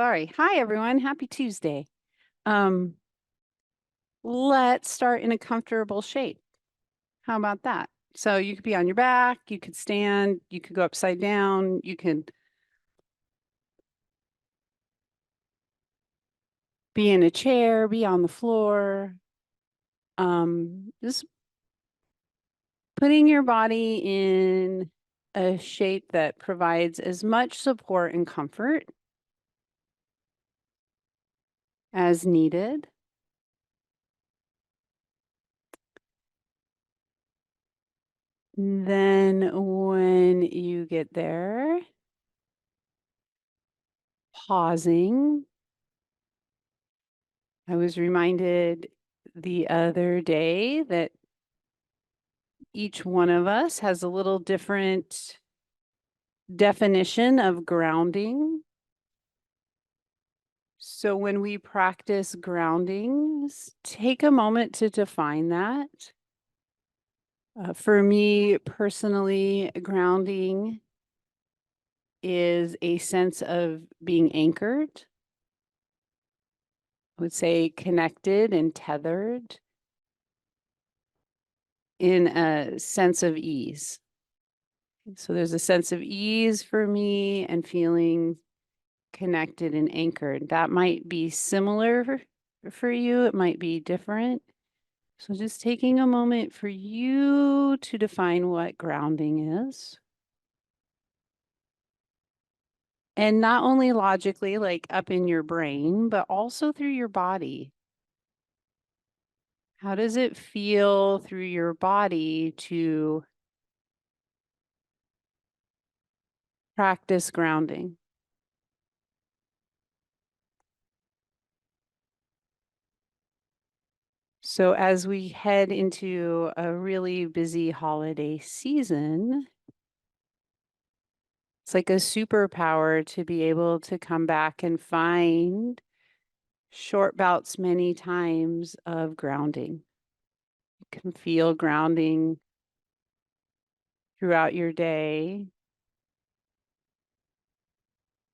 Sorry. Hi, everyone. Happy Tuesday. Um, let's start in a comfortable shape. How about that? So you could be on your back, you could stand, you could go upside down, you could be in a chair, be on the floor. Just putting your body in a shape that provides as much support and comfort as needed. Then when you get there, pausing. I was reminded the other day that each one of us has a little different definition of grounding. So when we practice groundings, take a moment to define that. For me personally, grounding is a sense of being anchored. I would say connected and tethered in a sense of ease. So there's a sense of ease for me and feeling connected and anchored. That might be similar for you. It might be different. So just taking a moment for you to define what grounding is. And not only logically, like up in your brain, but also through your body. How does it feel through your body to practice grounding? So as we head into a really busy holiday season, it's like a superpower to be able to come back and find short bouts many times of grounding. You can feel grounding throughout your day,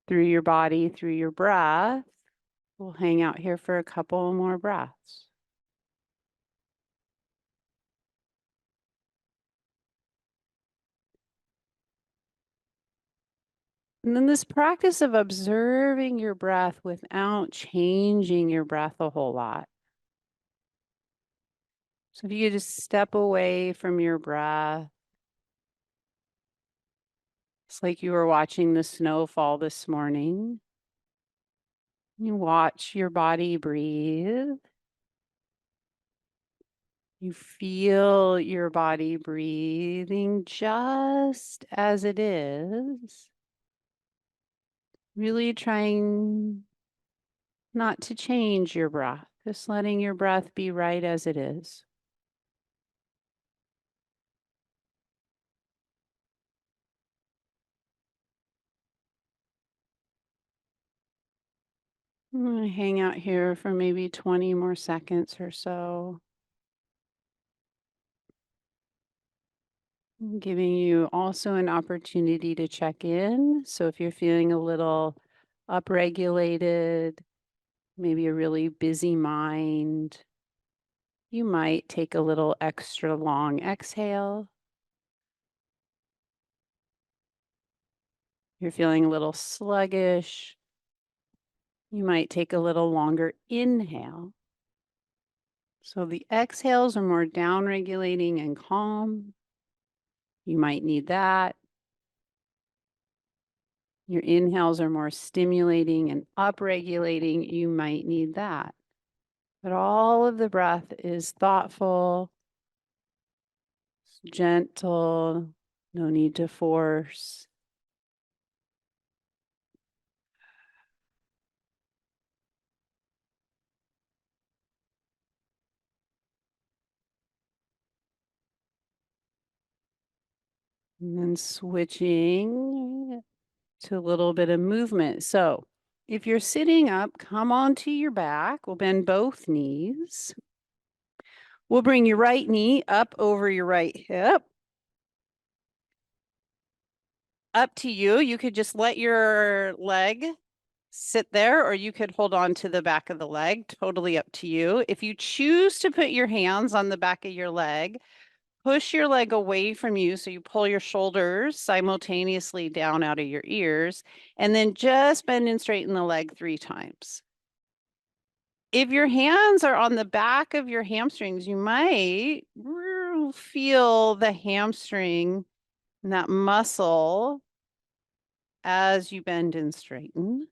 through your body, through your breath. We'll hang out here for a couple more breaths. And then this practice of observing your breath without changing your breath a whole lot. So if you could just step away from your breath, it's like you were watching the snow fall this morning. You watch your body breathe. You feel your body breathing just as it is. Really trying not to change your breath, just letting your breath be right as it is. I'm going to hang out here for maybe 20 more seconds or so. Giving you also an opportunity to check in. So if you're feeling a little upregulated, maybe a really busy mind, you might take a little extra long exhale. You're feeling a little sluggish, you might take a little longer inhale. So the exhales are more down-regulating and calm. You might need that. Your inhales are more stimulating and up-regulating. You might need that. But all of the breath is thoughtful, gentle, no need to force. And then switching to a little bit of movement. So if you're sitting up, come onto your back. We'll bend both knees. We'll bring your right knee up over your right hip. Up to you. You could just let your leg sit there, or you could hold on to the back of the leg, totally up to you. If you choose to put your hands on the back of your leg, push your leg away from you so you pull your shoulders simultaneously down out of your ears, and then just bend and straighten the leg 3 times. If your hands are on the back of your hamstrings, you might feel the hamstring and that muscle as you bend and straighten.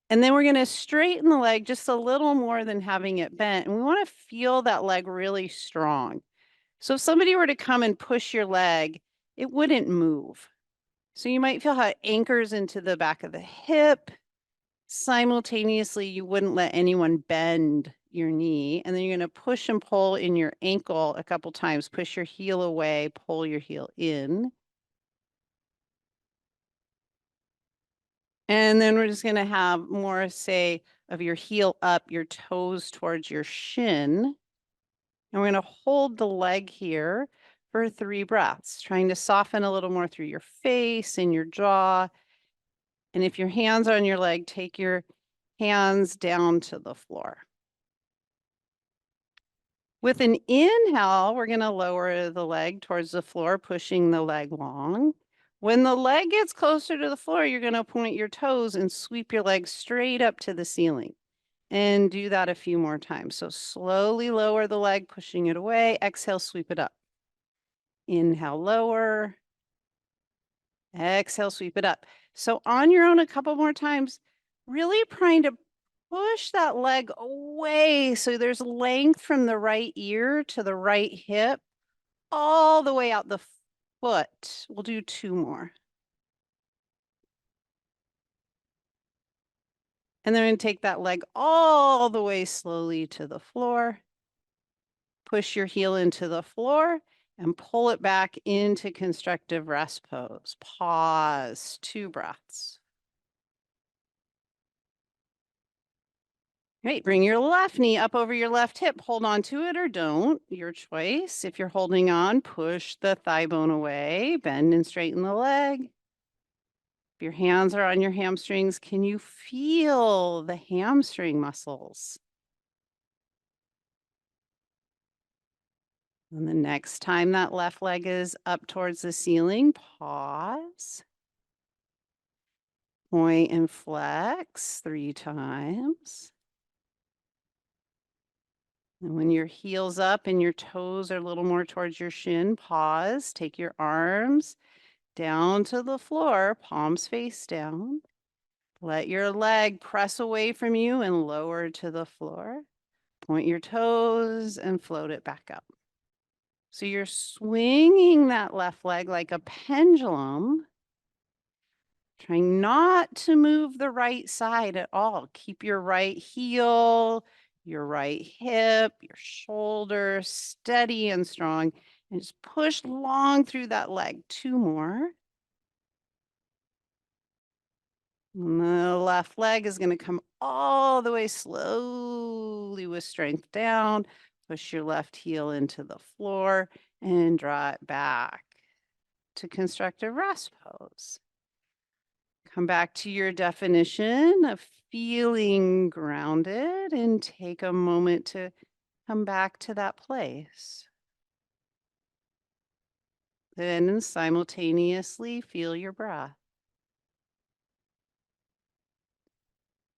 And then we're going to straighten the leg just a little more than having it bent. And we want to feel that leg really strong. So if somebody were to come and push your leg, it wouldn't move. So you might feel how it anchors into the back of the hip. Simultaneously, you wouldn't let anyone bend your knee. And then you're going to push and pull in your ankle a couple times. Push your heel away, pull your heel in. And then we're just going to have more, say, of your heel up, your toes towards your shin. And we're going to hold the leg here for 3 breaths, trying to soften a little more through your face and your jaw. And if your hands are on your leg, take your hands down to the floor. With an inhale, we're going to lower the leg towards the floor, pushing the leg long. When the leg gets closer to the floor, you're going to point your toes and sweep your leg straight up to the ceiling. And do that a few more times. So slowly lower the leg, pushing it away. Exhale, sweep it up. Inhale, lower. Exhale, sweep it up. So on your own, a couple more times, really trying to push that leg away so there's length from the right ear to the right hip, all the way out the foot. We'll do 2 more. And then we're going to take that leg all the way slowly to the floor. Push your heel into the floor and pull it back into constructive rest pose. Pause, 2 breaths. Great, bring your left knee up over your left hip. Hold on to it or don't, your choice. If you're holding on, push the thigh bone away, bend and straighten the leg. If your hands are on your hamstrings, can you feel the hamstring muscles? And the next time that left leg is up towards the ceiling, pause. Point and flex 3 times. And when your heel's up and your toes are a little more towards your shin, pause. Take your arms down to the floor, palms face down. Let your leg press away from you and lower to the floor. Point your toes and float it back up. So you're swinging that left leg like a pendulum, trying not to move the right side at all. Keep your right heel, your right hip, your shoulder steady and strong, and just push long through that leg. 2 more. And the left leg is going to come all the way slowly with strength down. Push your left heel into the floor and draw it back to constructive rest pose. Come back to your definition of feeling grounded and take a moment to come back to that place. Then simultaneously feel your breath.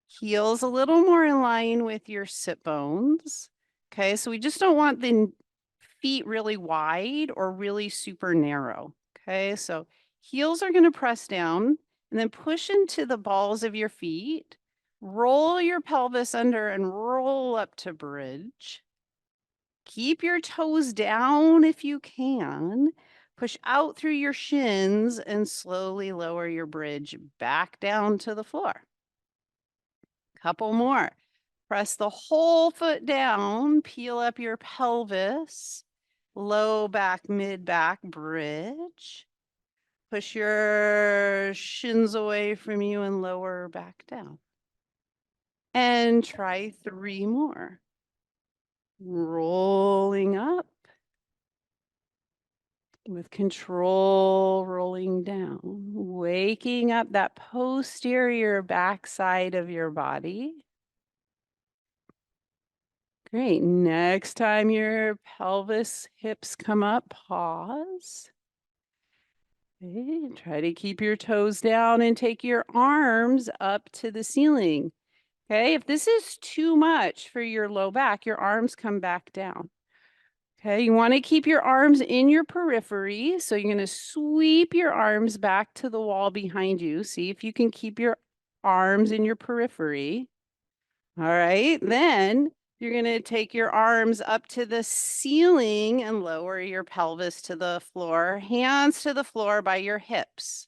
Heels a little more in line with your sit bones. Okay, so we just don't want the feet really wide or really super narrow. Okay, so heels are going to press down and then push into the balls of your feet. Roll your pelvis under and roll up to bridge. Keep your toes down if you can. Push out through your shins and slowly lower your bridge back down to the floor. Couple more. Press the whole foot down, peel up your pelvis, low back, mid back, bridge. Push your shins away from you and lower back down. And try 3 more. Rolling up, With control rolling down, waking up that posterior backside of your body. Great. Next time your pelvis, hips come up, pause. Okay. Try to keep your toes down and take your arms up to the ceiling. Okay. If this is too much for your low back, your arms come back down. Okay, you want to keep your arms in your periphery. So you're going to sweep your arms back to the wall behind you. See if you can keep your arms in your periphery. All right, then you're going to take your arms up to the ceiling and lower your pelvis to the floor, hands to the floor by your hips.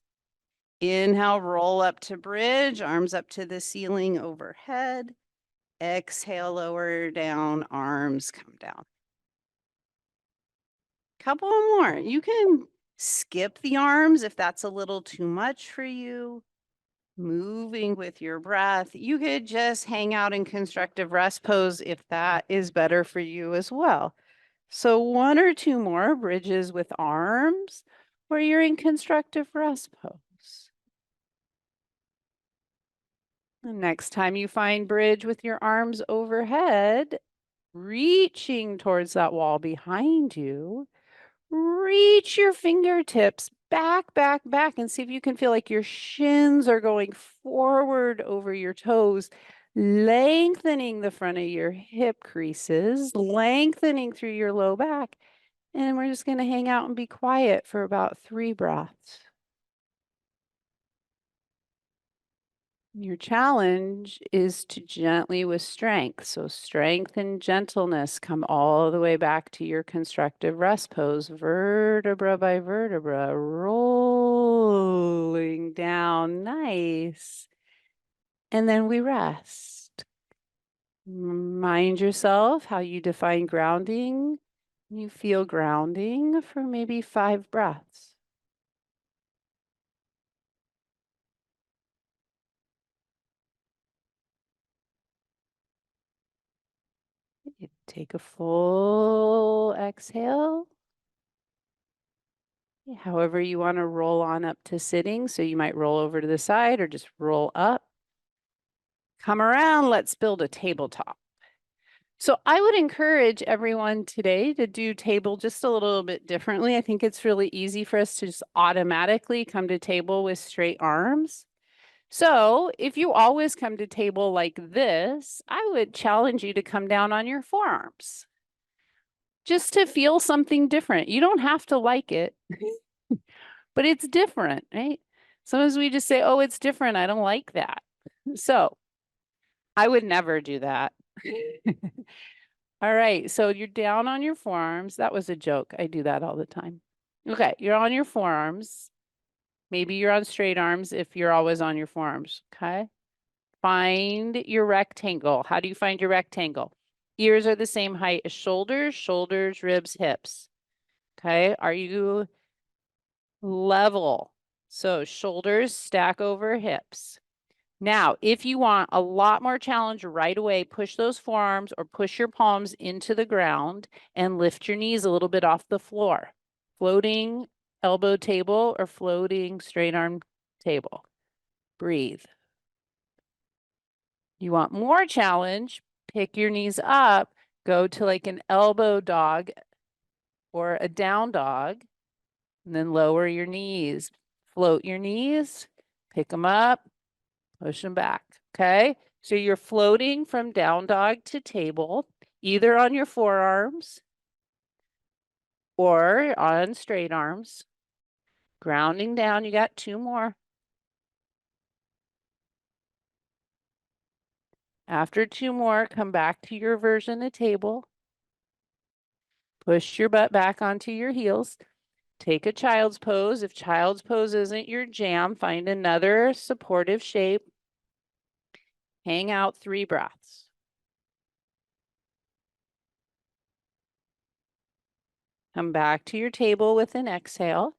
Inhale, roll up to bridge, arms up to the ceiling overhead. Exhale, lower down, arms come down. Couple more. You can skip the arms if that's a little too much for you. Moving with your breath. You could just hang out in constructive rest pose if that is better for you as well. So one or two more bridges with arms where you're in constructive rest pose. The next time you find bridge with your arms overhead, reaching towards that wall behind you, reach your fingertips back, back, back, and see if you can feel like your shins are going forward over your toes, lengthening the front of your hip creases, lengthening through your low back. And we're just going to hang out and be quiet for about 3 breaths. Your challenge is to gently with strength. So strength and gentleness come all the way back to your constructive rest pose, vertebra by vertebra, rolling down nice. And then we rest. Remind yourself how you define grounding. You feel grounding for maybe 5 breaths. Take a full exhale. However you want to roll on up to sitting. So you might roll over to the side or just roll up. Come around, let's build a tabletop. So I would encourage everyone today to do table just a little bit differently. I think it's really easy for us to just automatically come to table with straight arms. So if you always come to table like this, I would challenge you to come down on your forearms just to feel something different. You don't have to like it, but it's different, right? Sometimes we just say, oh, it's different. I don't like that. So I would never do that. All right, so you're down on your forearms. That was a joke. I do that all the time. Okay, you're on your forearms. Maybe you're on straight arms if you're always on your forearms, okay? Find your rectangle. How do you find your rectangle? Ears are the same height as shoulders, shoulders, ribs, hips. Okay, are you level? So shoulders stack over hips. Now, if you want a lot more challenge right away, push those forearms or push your palms into the ground and lift your knees a little bit off the floor. Floating elbow table or floating straight arm table. Breathe. You want more challenge, pick your knees up, go to like an elbow dog or a down dog, and then lower your knees. Float your knees, pick them up, push them back, okay? So you're floating from down dog to table, either on your forearms or on straight arms. Grounding down, you got 2 more. After 2 more, come back to your version of table. Push your butt back onto your heels. Take a child's pose. If child's pose isn't your jam, find another supportive shape. Hang out 3 breaths. Come back to your table with an exhale.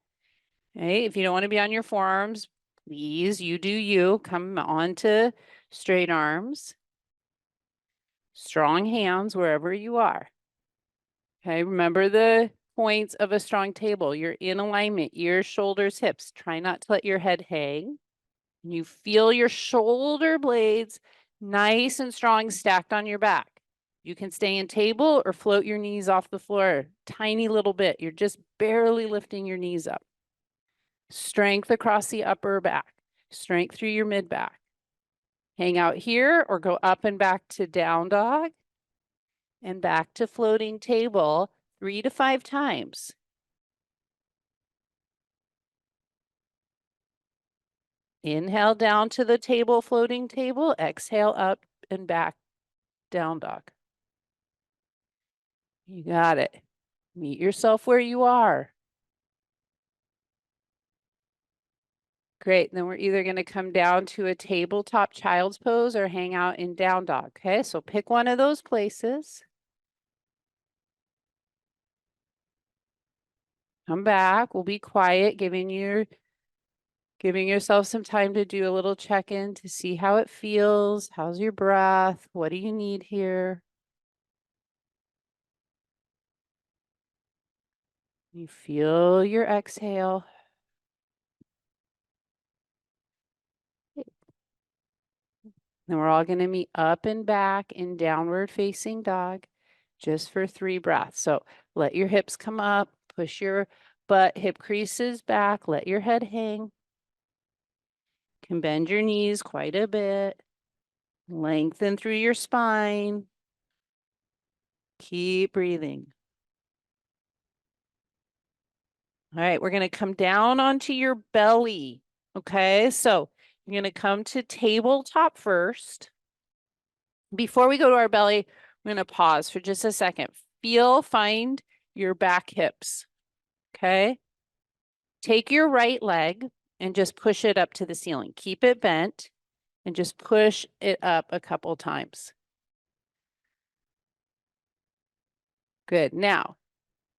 Okay, if you don't want to be on your forearms, please, you do you. Come on to straight arms. Strong hands wherever you are. Okay, remember the points of a strong table. You're in alignment, ears, shoulders, hips. Try not to let your head hang. You feel your shoulder blades nice and strong stacked on your back. You can stay in table or float your knees off the floor. Tiny little bit. You're just barely lifting your knees up. Strength across the upper back. Strength through your mid back. Hang out here or go up and back to down dog and back to floating table 3 to 5 times. Inhale down to the table, floating table. Exhale up and back, down dog. You got it. Meet yourself where you are. Great. Then we're either going to come down to a tabletop child's pose or hang out in down dog. Okay, so pick one of those places. Come back. We'll be quiet, giving yourself some time to do a little check-in to see how it feels. How's your breath? What do you need here? You feel your exhale. Then we're all going to meet up and back in downward facing dog just for 3 breaths. So let your hips come up, push your butt, hip creases back, let your head hang. Can bend your knees quite a bit. Lengthen through your spine. Keep breathing. All right, we're going to come down onto your belly. Okay, so you're going to come to tabletop first. Before we go to our belly, I'm going to pause for just a second. Find your back hips. Okay. Take your right leg and just push it up to the ceiling. Keep it bent and just push it up a couple times. Good. Now,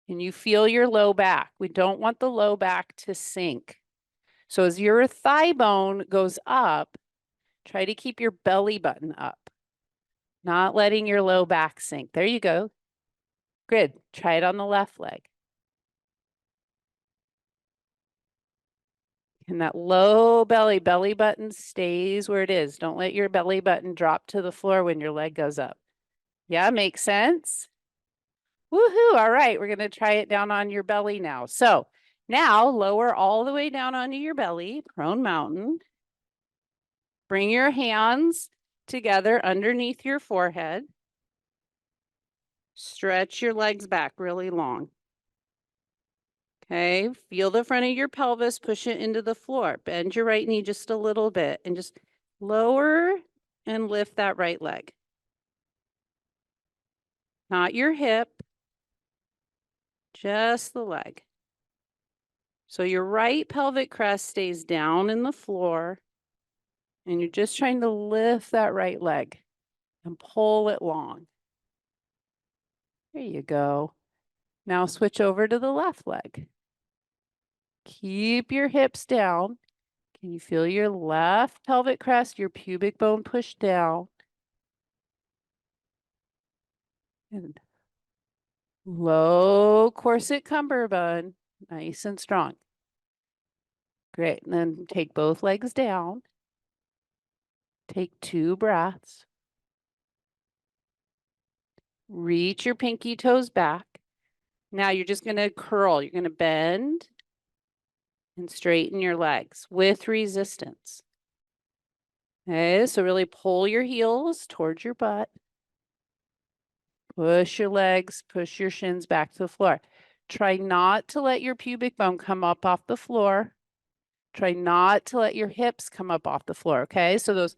can you feel your low back? We don't want the low back to sink. So as your thigh bone goes up, try to keep your belly button up, not letting your low back sink. There you go. Good. Try it on the left leg. And that low belly button stays where it is. Don't let your belly button drop to the floor when your leg goes up. Yeah, makes sense? Woohoo. All right, we're going to try it down on your belly now. So now lower all the way down onto your belly, prone mountain. Bring your hands together underneath your forehead. Stretch your legs back really long. Okay, feel the front of your pelvis, push it into the floor. Bend your right knee just a little bit and just lower and lift that right leg. Not your hip, just the leg. So your right pelvic crest stays down in the floor and you're just trying to lift that right leg and pull it long. There you go. Now switch over to the left leg. Keep your hips down. Can you feel your left pelvic crest, your pubic bone pushed down? And low corset cummerbund, nice and strong. Great. And then take both legs down. Take 2 breaths. Reach your pinky toes back. Now you're just going to curl. You're going to bend and straighten your legs with resistance. Okay, so really pull your heels towards your butt. Push your legs, push your shins back to the floor. Try not to let your pubic bone come up off the floor. Try not to let your hips come up off the floor, okay? So those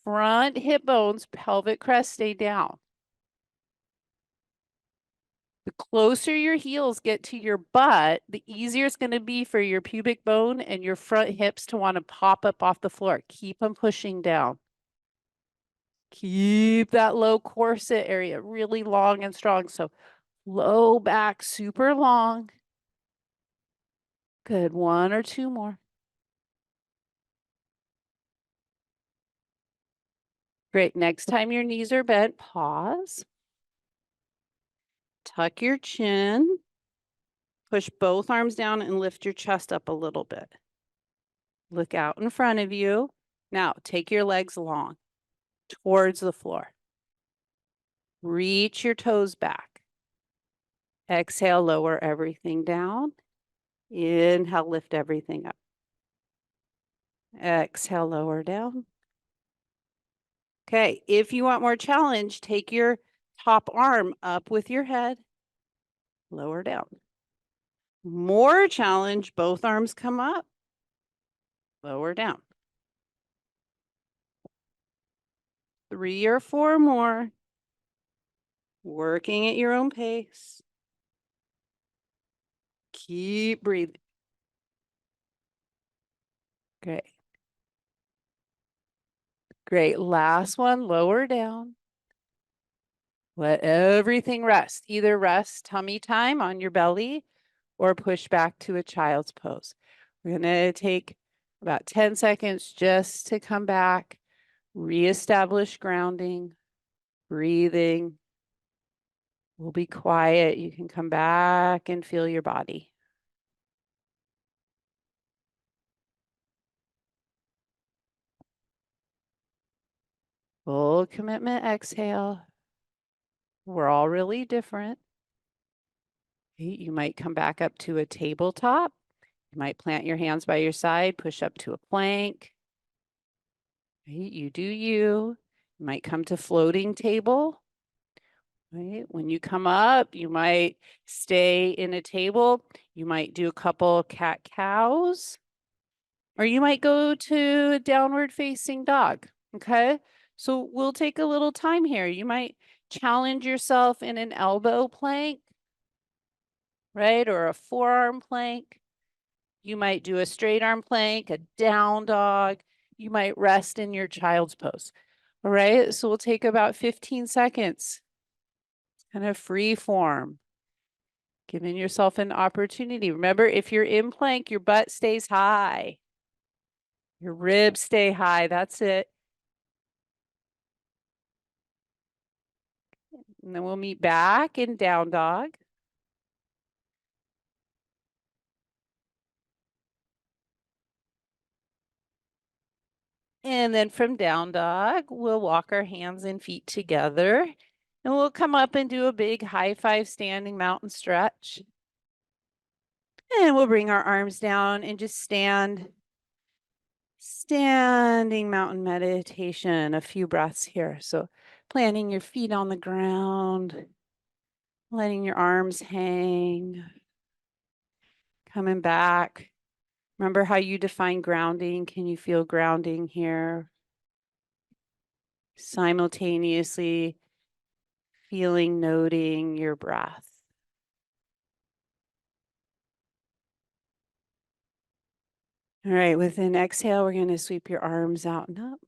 front hip bones, pelvic crest stay down. The closer your heels get to your butt, the easier it's going to be for your pubic bone and your front hips to want to pop up off the floor. Keep them pushing down. Keep that low corset area really long and strong. So low back, super long. Good. 1 or 2 more. Great. Next time your knees are bent, pause. Tuck your chin. Push both arms down and lift your chest up a little bit. Look out in front of you. Now, take your legs long towards the floor. Reach your toes back. Exhale, lower everything down. Inhale, lift everything up. Exhale, lower down. Okay, if you want more challenge, take your top arm up with your head, lower down. More challenge, both arms come up, lower down. 3 or 4 more. Working at your own pace. Keep breathing. Great. Great. Last one, lower down. Let everything rest. Either rest tummy time on your belly or push back to a child's pose. We're going to take about 10 seconds just to come back, reestablish grounding, breathing. We'll be quiet. You can come back and feel your body. Full commitment, exhale. We're all really different. You might come back up to a tabletop. You might plant your hands by your side, push up to a plank. Right? You do you. You might come to floating table. Right? When you come up, you might stay in a table. You might do a couple cat-cows. Or you might go to a downward facing dog. Okay? So we'll take a little time here. You might challenge yourself in an elbow plank, right? Or a forearm plank. You might do a straight arm plank, a down dog. You might rest in your child's pose. All right, so we'll take about 15 seconds, kind of free form, giving yourself an opportunity. Remember, if you're in plank, your butt stays high. Your ribs stay high, that's it. And then we'll meet back in down dog. And then from down dog, we'll walk our hands and feet together. And we'll come up and do a big high five standing mountain stretch. And we'll bring our arms down and just stand. Standing mountain meditation, a few breaths here. So planting your feet on the ground, letting your arms hang, coming back. Remember how you define grounding? Can you feel grounding here? Simultaneously feeling, noting your breath. All right, with an exhale, we're going to sweep your arms out and up.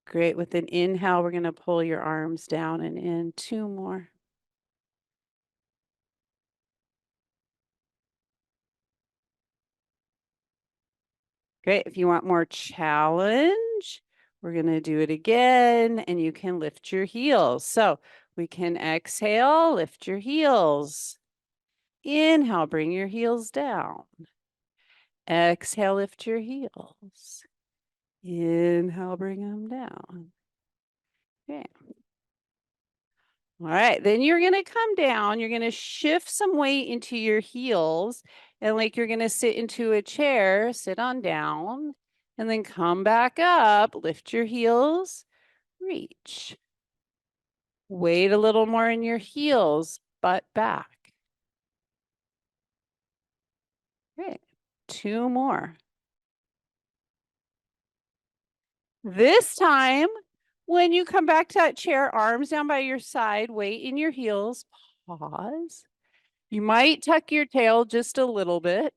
Great. With an inhale, we're going to pull your arms down and in. 2 more. Great. If you want more challenge, we're going to do it again, and you can lift your heels. So we can exhale, lift your heels. Inhale, bring your heels down. Exhale, lift your heels. Inhale, bring them down. Okay. All right, then you're going to come down. You're going to shift some weight into your heels, and like you're going to sit into a chair, sit on down, and then come back up, lift your heels, reach. Weight a little more in your heels, butt back. Great. 2 more. This time, when you come back to that chair, arms down by your side, weight in your heels, pause. You might tuck your tail just a little bit.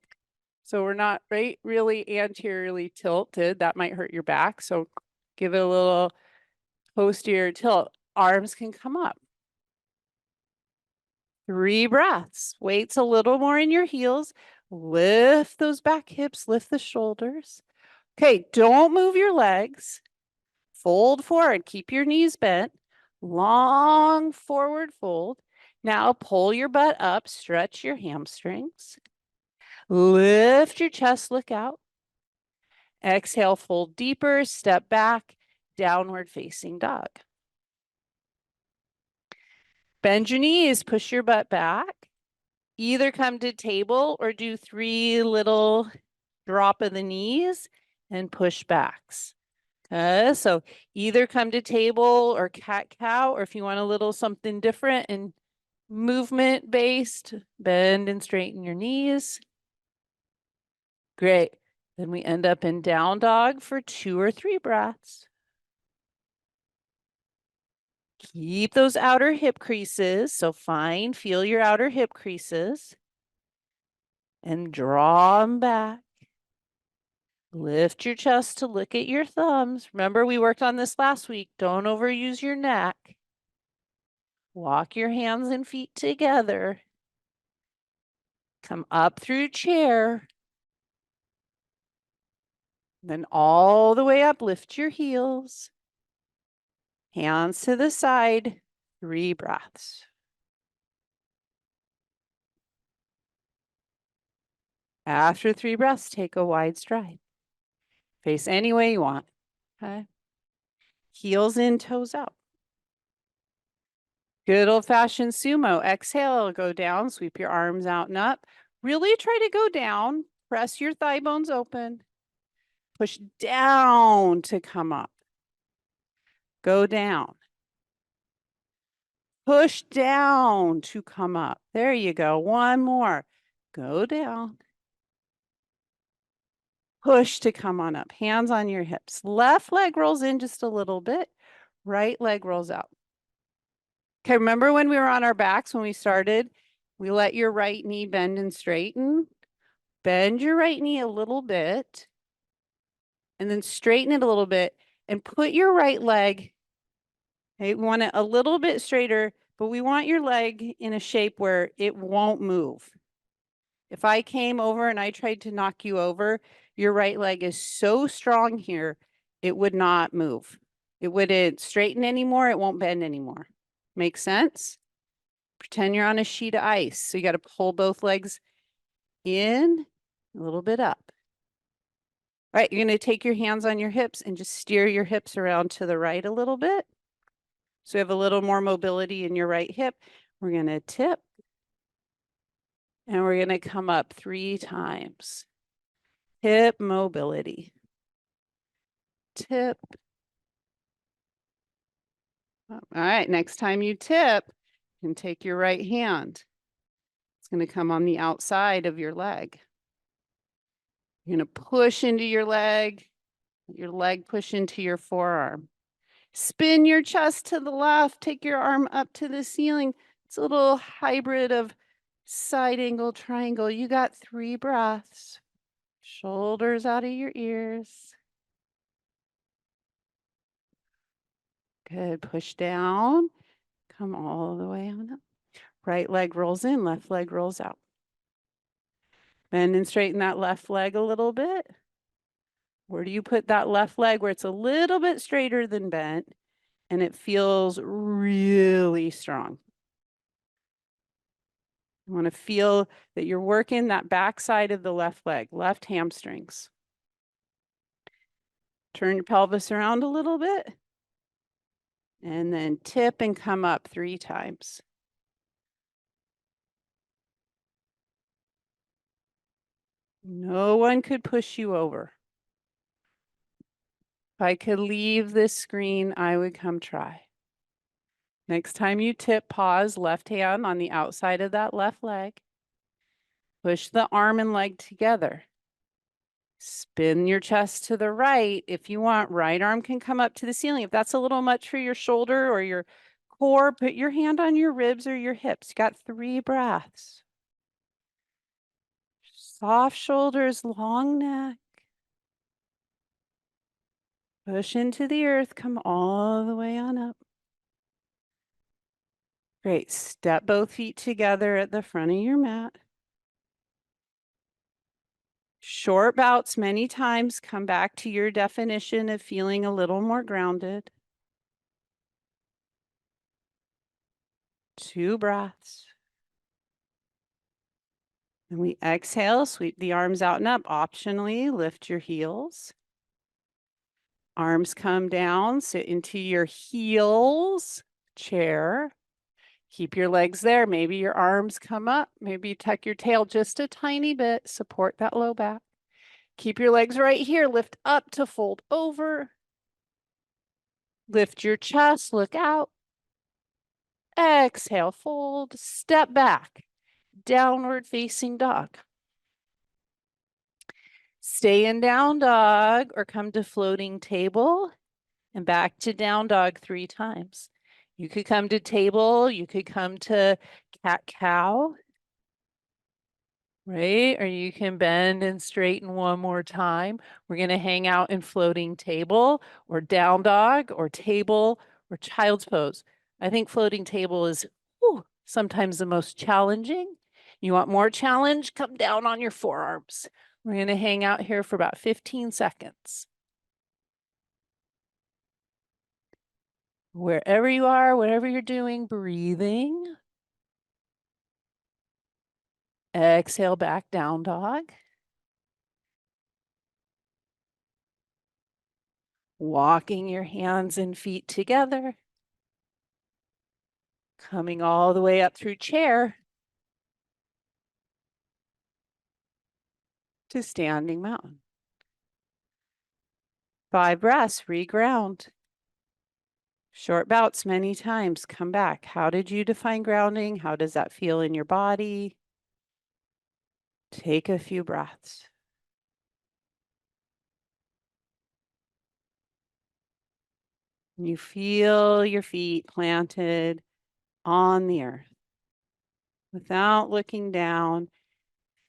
So we're not really anteriorly tilted. That might hurt your back. So give it a little posterior tilt. Arms can come up. 3 breaths. Weight's a little more in your heels. Lift those back hips, lift the shoulders. Okay, don't move your legs. Fold forward, keep your knees bent. Long forward fold. Now pull your butt up, stretch your hamstrings. Lift your chest, look out. Exhale, fold deeper, step back, downward facing dog. Bend your knees, push your butt back. Either come to table or do 3 little drop of the knees and push backs. Okay, so either come to table or cat-cow, or if you want a little something different and movement-based, bend and straighten your knees. Great. Then we end up in down dog for 2 or 3 breaths. Keep those outer hip creases. So feel your outer hip creases and draw them back. Lift your chest to look at your thumbs. Remember, we worked on this last week. Don't overuse your neck. Walk your hands and feet together. Come up through chair. Then all the way up, lift your heels. Hands to the side. 3 breaths. After 3 breaths, take a wide stride. Face any way you want. Okay. Heels in, toes out. Good old-fashioned sumo. Exhale, go down, sweep your arms out and up. Really try to go down. Press your thigh bones open. Push down to come up. Go down. Push down to come up. There you go. One more. Go down. Push to come on up. Hands on your hips. Left leg rolls in just a little bit. Right leg rolls out. Okay, remember when we were on our backs when we started? We let your right knee bend and straighten. Bend your right knee a little bit. And then straighten it a little bit. And put your right leg, okay, we want it a little bit straighter, but we want your leg in a shape where it won't move. If I came over and I tried to knock you over, your right leg is so strong here, it would not move. It wouldn't straighten anymore. It won't bend anymore. Make sense? Pretend you're on a sheet of ice. So you got to pull both legs in, a little bit up. All right, you're going to take your hands on your hips and just steer your hips around to the right a little bit. So you have a little more mobility in your right hip. We're going to tip. And we're going to come up 3 times. Hip mobility. Tip. All right, next time you tip, you can take your right hand. It's going to come on the outside of your leg. You're going to push into your leg push into your forearm. Spin your chest to the left, take your arm up to the ceiling. It's a little hybrid of side angle, triangle. You got 3 breaths. Shoulders out of your ears. Good, push down. Come all the way on up. Right leg rolls in, left leg rolls out. Bend and straighten that left leg a little bit. Where do you put that left leg where it's a little bit straighter than bent and it feels really strong? You want to feel that you're working that back side of the left leg, left hamstrings. Turn your pelvis around a little bit and then tip and come up 3 times. No one could push you over. If I could leave this screen, I would come try. Next time you tip, pause, left hand on the outside of that left leg. Push the arm and leg together. Spin your chest to the right. If you want, right arm can come up to the ceiling. If that's a little much for your shoulder or your core, put your hand on your ribs or your hips. You got 3 breaths. Soft shoulders, long neck. Push into the earth, come all the way on up. Great, step both feet together at the front of your mat. Short bouts many times, come back to your definition of feeling a little more grounded. 2 breaths. And we exhale, sweep the arms out and up. Optionally, lift your heels. Arms come down, sit into your heels, chair. Keep your legs there. Maybe your arms come up. Maybe you tuck your tail just a tiny bit. Support that low back. Keep your legs right here. Lift up to fold over. Lift your chest, look out. Exhale, fold, step back. Downward facing dog. Stay in down dog or come to floating table and back to down dog 3 times. You could come to table, you could come to cat cow, right? Or you can bend and straighten one more time. We're going to hang out in floating table or down dog or table or child's pose. I think floating table is sometimes the most challenging. You want more challenge? Come down on your forearms. We're going to hang out here for about 15 seconds. Wherever you are, whatever you're doing, breathing. Exhale back, down dog. Walking your hands and feet together. Coming all the way up through chair to standing mountain. 5 breaths, reground. Short bouts many times, come back. How did you define grounding? How does that feel in your body? Take a few breaths. You feel your feet planted on the earth without looking down,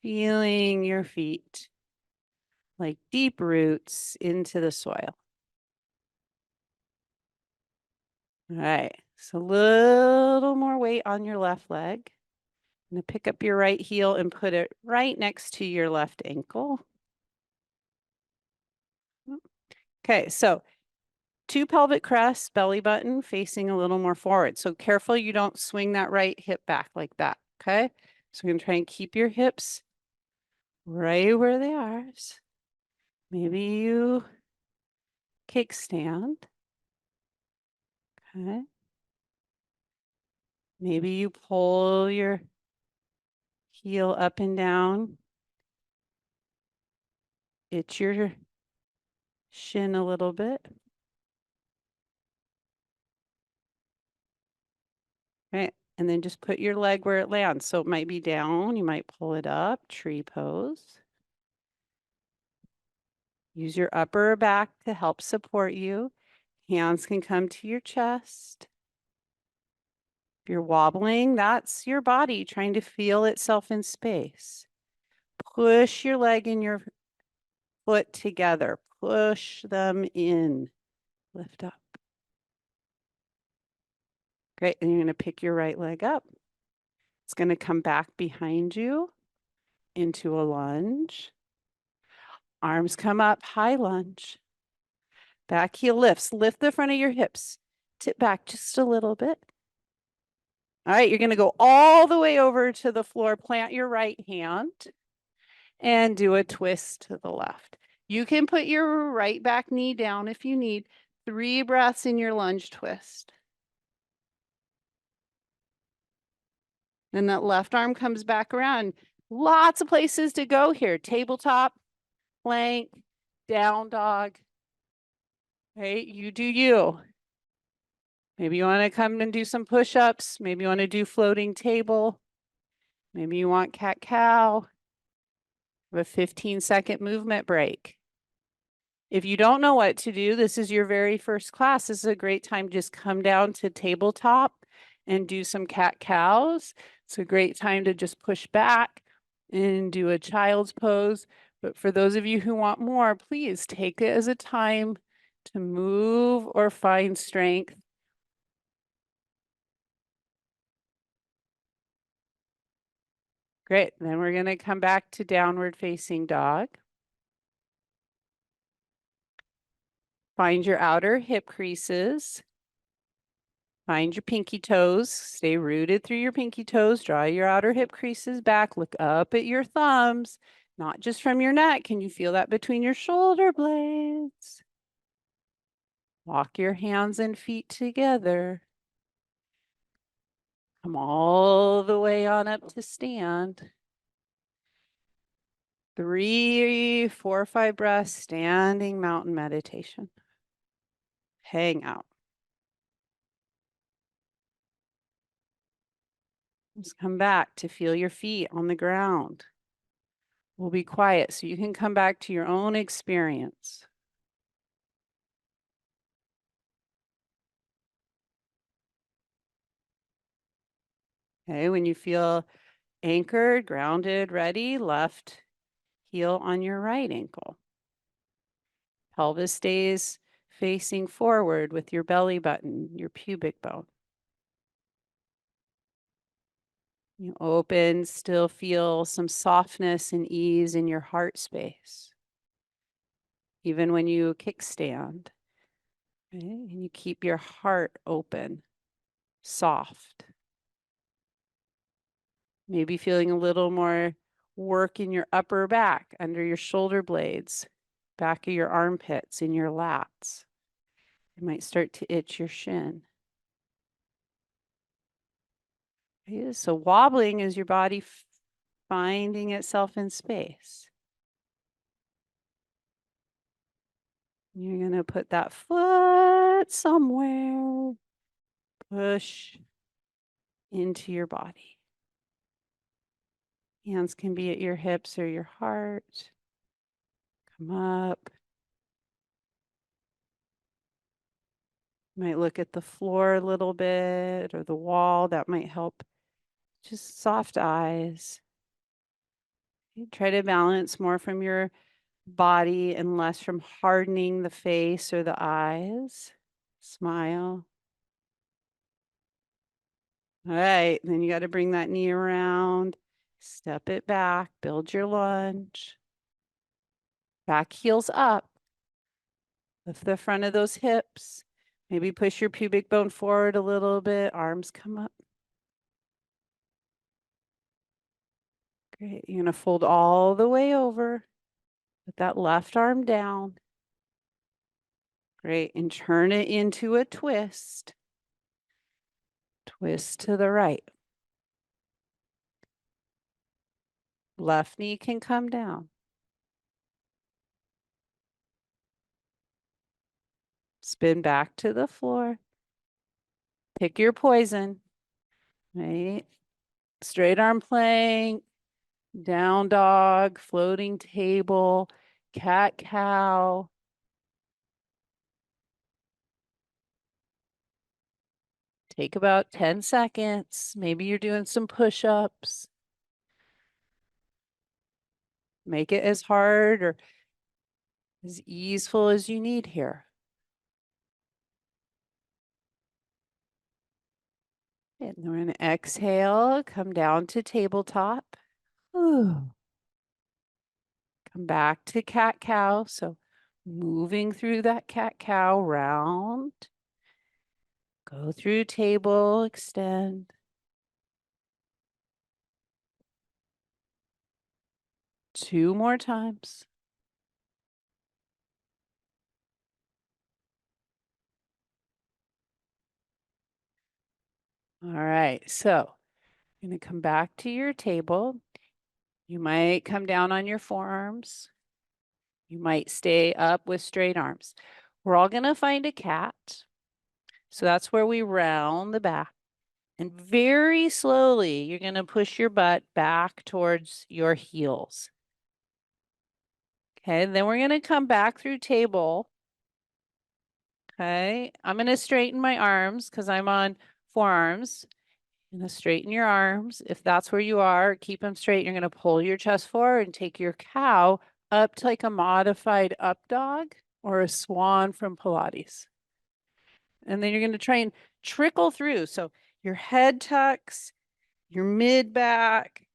feeling your feet like deep roots into the soil. All right, so a little more weight on your left leg. I'm going to pick up your right heel and put it right next to your left ankle. Okay, so 2 pelvic crests, belly button facing a little more forward. So careful you don't swing that right hip back like that, okay? So we're going to try and keep your hips right where they are. Maybe you kickstand. Okay. Maybe you pull your heel up and down. Itch your shin a little bit. Right. And then just put your leg where it lands. So it might be down. You might pull it up. Tree pose. Use your upper back to help support you. Hands can come to your chest. If you're wobbling, that's your body trying to feel itself in space. Push your leg and your foot together. Push them in. Lift up. Great. And you're going to pick your right leg up. It's going to come back behind you into a lunge. Arms come up, high lunge. Back heel lifts. Lift the front of your hips. Tip back just a little bit. All right, you're going to go all the way over to the floor. Plant your right hand and do a twist to the left. You can put your right back knee down if you need. 3 breaths in your lunge twist. Then that left arm comes back around. Lots of places to go here. Tabletop, plank, down dog. Right? You do you. Maybe you want to come and do some push-ups. Maybe you want to do floating table. Maybe you want cat-cow. Have a 15-second movement break. If you don't know what to do, this is your very first class. This is a great time to just come down to tabletop and do some cat-cows. It's a great time to just push back and do a child's pose. But for those of you who want more, please take it as a time to move or find strength. Great. Then we're going to come back to downward facing dog. Find your outer hip creases. Find your pinky toes. Stay rooted through your pinky toes. Draw your outer hip creases back. Look up at your thumbs, not just from your neck. Can you feel that between your shoulder blades? Walk your hands and feet together. Come all the way on up to stand. 3, 4, 5 breaths, standing mountain meditation. Hang out. Just come back to feel your feet on the ground. We'll be quiet so you can come back to your own experience. Okay, when you feel anchored, grounded, ready, left heel on your right ankle. Pelvis stays facing forward with your belly button, your pubic bone. You open, still feel some softness and ease in your heart space. Even when you kickstand, right? And you keep your heart open, soft. Maybe feeling a little more work in your upper back, under your shoulder blades, back of your armpits, in your lats. You might start to itch your shin. Okay, so wobbling is your body finding itself in space. You're going to put that foot somewhere, push into your body. Hands can be at your hips or your heart. Come up. You might look at the floor a little bit or the wall. That might help. Just soft eyes. You try to balance more from your body and less from hardening the face or the eyes. Smile. All right, then you got to bring that knee around, step it back, build your lunge. Back heels up. Lift the front of those hips. Maybe push your pubic bone forward a little bit. Arms come up. Great. You're going to fold all the way over. Put that left arm down. Great. And turn it into a twist. Twist to the right. Left knee can come down. Spin back to the floor. Pick your poison. Right? Straight arm plank, down dog, floating table, cat cow. Take about 10 seconds. Maybe you're doing some push-ups. Make it as hard or as easeful as you need here. And we're going to exhale, come down to tabletop. Ooh. Come back to cat-cow. So moving through that cat-cow round. Go through table, extend. Two more times. All right, so you're going to come back to your table. You might come down on your forearms. You might stay up with straight arms. We're all going to find a cat. So that's where we round the back. And very slowly, you're going to push your butt back towards your heels. Okay, then we're going to come back through table. Okay, I'm going to straighten my arms because I'm on forearms. You're going to straighten your arms. If that's where you are, keep them straight. You're going to pull your chest forward and take your cow up to like a modified up dog or a swan from Pilates. And then you're going to try and trickle through. So your head tucks, your mid back,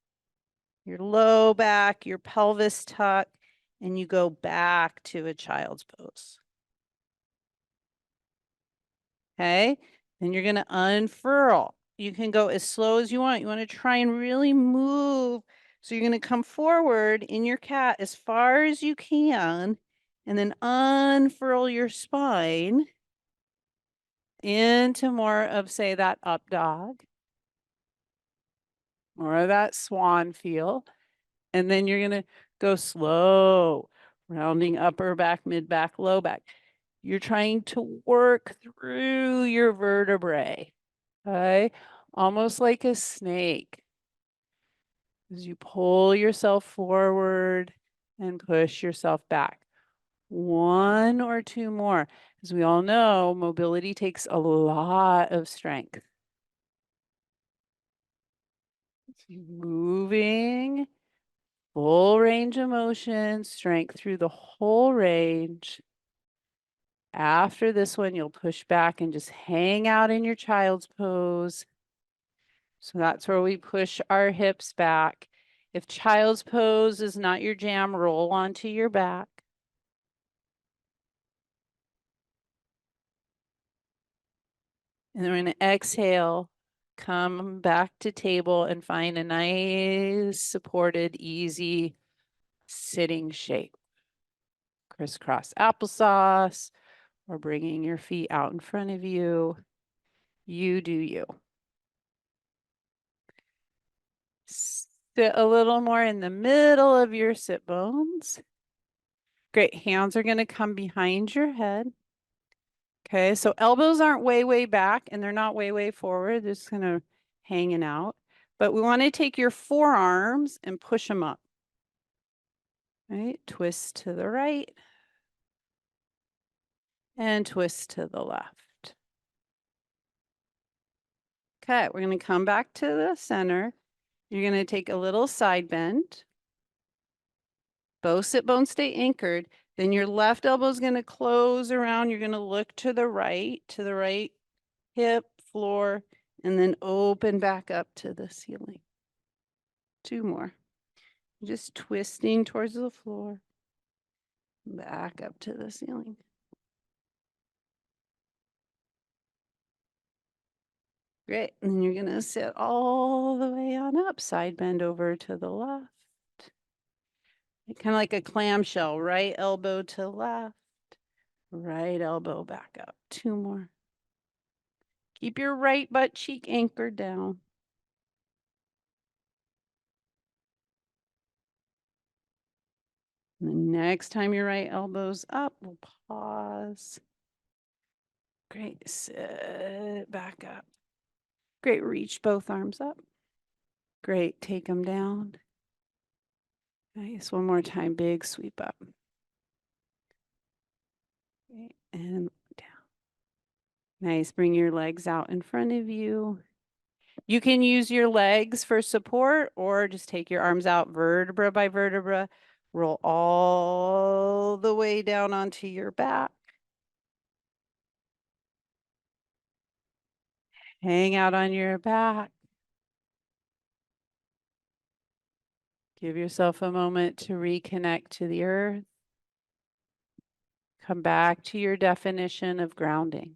your low back, your pelvis tuck, and you go back to a child's pose. Okay. Then you're going to unfurl. You can go as slow as you want. You want to try and really move. So you're going to come forward in your cat as far as you can, and then unfurl your spine into more of, say, that up dog, more of that swan feel. And then you're going to go slow, rounding upper back, mid back, low back. You're trying to work through your vertebrae, okay? Almost like a snake. As you pull yourself forward and push yourself back. One or two more. As we all know, mobility takes a lot of strength. Moving, full range of motion, strength through the whole range. After this one, you'll push back and just hang out in your child's pose. So that's where we push our hips back. If child's pose is not your jam, roll onto your back. And then we're going to exhale, come back to table and find a nice, supported, easy sitting shape. Crisscross applesauce, or bringing your feet out in front of you. You do you. Sit a little more in the middle of your sit bones. Great. Hands are going to come behind your head. Okay, so elbows aren't way, way back and they're not way, way forward. They're just kind of hanging out. But we want to take your forearms and push them up. Right? Twist to the right and twist to the left. Okay, we're going to come back to the center. You're going to take a little side bend. Both sit bones stay anchored. Then your left elbow is going to close around. You're going to look to the right hip, floor, and then open back up to the ceiling. Two more. Just twisting towards the floor. Back up to the ceiling. Great. And then you're going to sit all the way on up. Side bend over to the left. Kind of like a clamshell. Right elbow to left. Right elbow back up. Two more. Keep your right butt cheek anchored down. And the next time your right elbow's up, we'll pause. Great. Sit back up. Great. Reach both arms up. Great. Take them down. Nice. One more time. Big sweep up. Okay. And down. Nice. Bring your legs out in front of you. You can use your legs for support or just take your arms out vertebra by vertebra. Roll all the way down onto your back. Hang out on your back. Give yourself a moment to reconnect to the earth. Come back to your definition of grounding.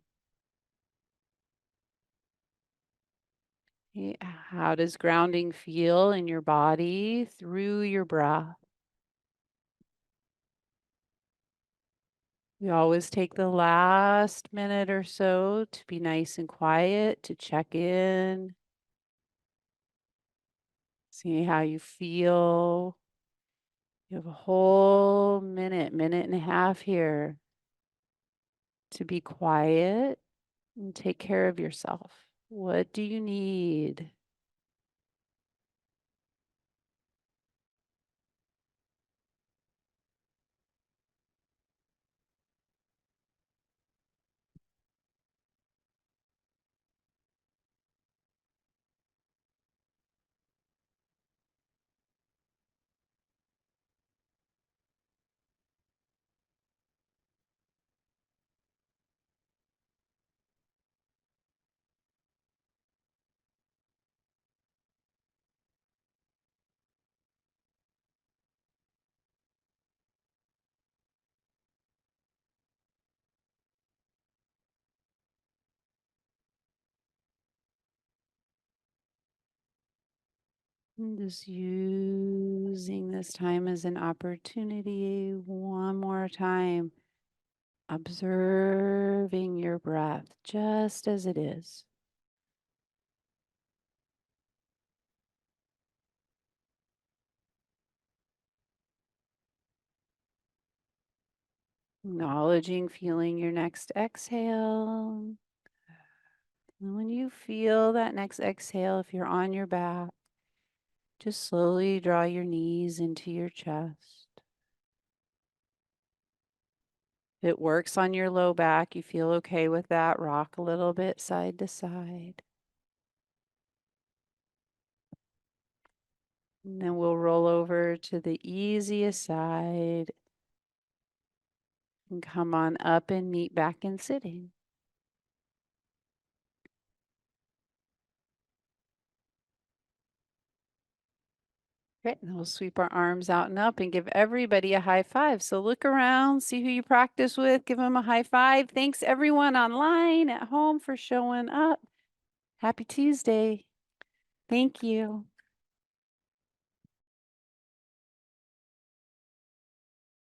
How does grounding feel in your body through your breath? We always take the last minute or so to be nice and quiet, to check in, see how you feel. You have a whole minute, minute and a half here to be quiet and take care of yourself. What do you need? And just using this time as an opportunity one more time, observing your breath just as it is. Acknowledging, feeling your next exhale. And when you feel that next exhale, if you're on your back, just slowly draw your knees into your chest. If it works on your low back, you feel okay with that, rock a little bit side to side. And then we'll roll over to the easiest side and come on up and meet back in sitting. Great. And we'll sweep our arms out and up and give everybody a high five. So look around, see who you practice with, give them a high five. Thanks everyone online at home for showing up. Happy Tuesday. Thank you.